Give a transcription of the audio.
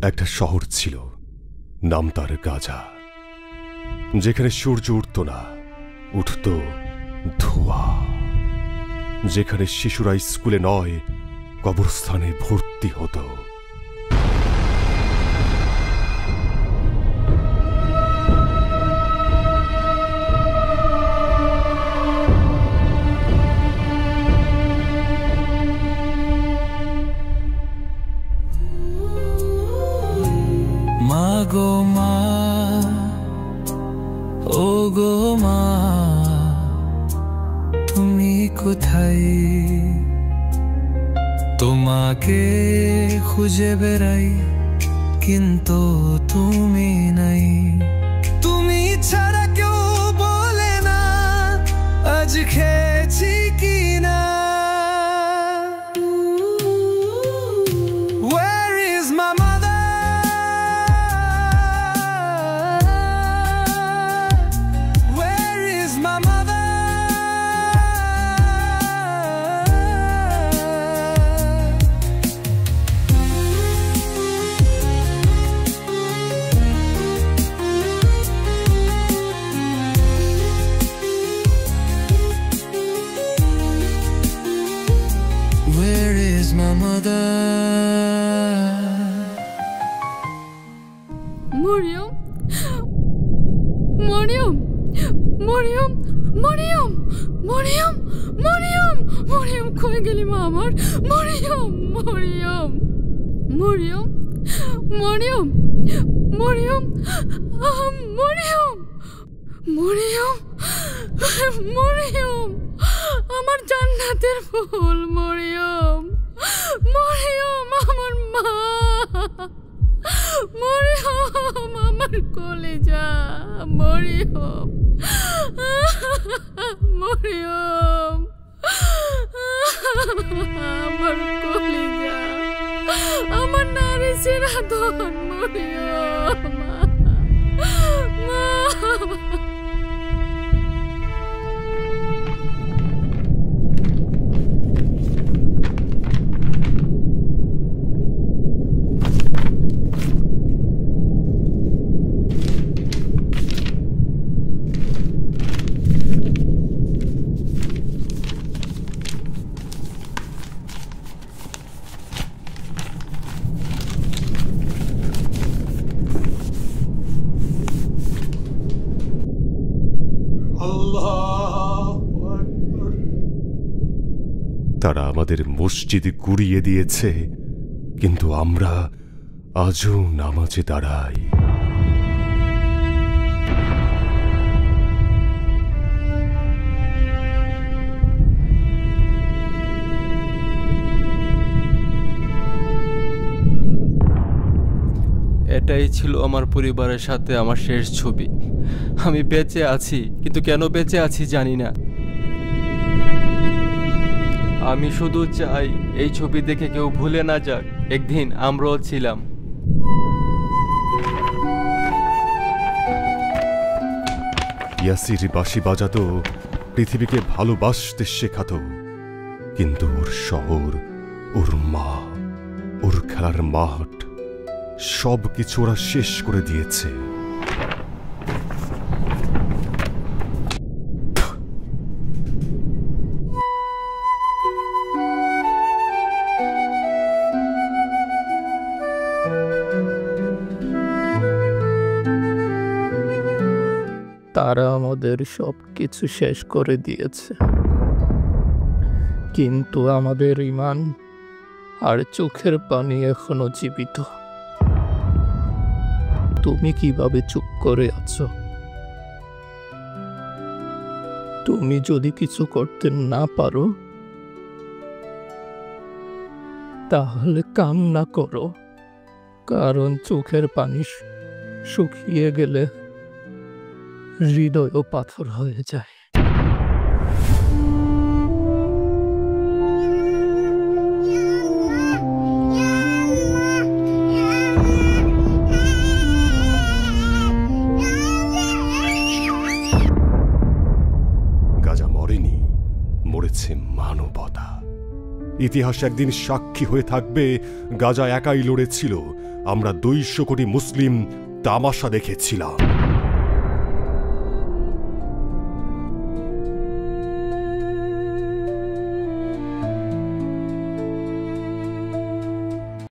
একটা শহর ছিল, নাম তার গাজা, যেখানে সূর্য উঠত না, উঠত ধোঁয়া, যেখানে শিশুরা স্কুলে নয় কবরস্থানে ভর্তি হতো। মা গো মা, ও গো মা, তুমি কোথায়? তোমাকে খুঁজে বেড়াই কিন্তু তুমি নাই। তুমি ছাড়া কেউ বলে না আজ খেয়েছি কি না। মরিয়ম, মরিয়ম, মরিয়ম, মরিয়ম, মরিয়ম, মরিয়ম, মরিয়ম, কই গেলি মা আমার? মরিয়ম, মরিয়ম, মরিয়ম, মরিয়ম, মরিয়ম, মরিয়ম, মরিয়ম, মরিয়ম, আমার জান্নাতের ফুল মরিয়ম, মরিয়ম, আমার মা, মরিয়ম, আমার কলেজা, মরিয়ম, মরিয়ম, আমার কলেজা, আমার নারী চিরাধন, মরিয়ম, মা। তারা আমাদের মসজিদ গুড়িয়ে দিয়েছে, কিন্তু আমরা আজও নামাজে দাঁড়াই। এটাই ছিল আমার পরিবারের সাথে আমার শেষ ছবি। আমি বেঁচে আছি, কিন্তু কেন বেঁচে আছি জানি না। আমি শুধু চাই এই ছবি দেখে কেউ ভুলে না যাক একদিন আমরাও ছিলাম। ইয়াসির বাঁশি বাজাতো, পৃথিবীকে ভালোবাসতে শেখাতো, কিন্তু ওর শহর, ওর মা, ওর খেলার মাঠ সব কিছু ওরা শেষ করে দিয়েছে। তারা আমাদের সব কিছু শেষ করে দিয়েছে, কিন্তু আমাদের ঈমান আর চোখের পানি এখনো জীবিত। তুমি কিভাবে চুপ করে আছো? তুমি যদি কিছু করতে না পারো তাহলে কান্না করো, কারণ চোখের পানি শুকিয়ে গেলে হৃদয়ও পাথর হয়ে যায়। গাজা মরেনি, মরেছে মানবতা। ইতিহাস একদিন সাক্ষী হয়ে থাকবে গাজা একাই লড়েছিল, আমরা 200 কোটি মুসলিম তামাশা দেখেছিলাম।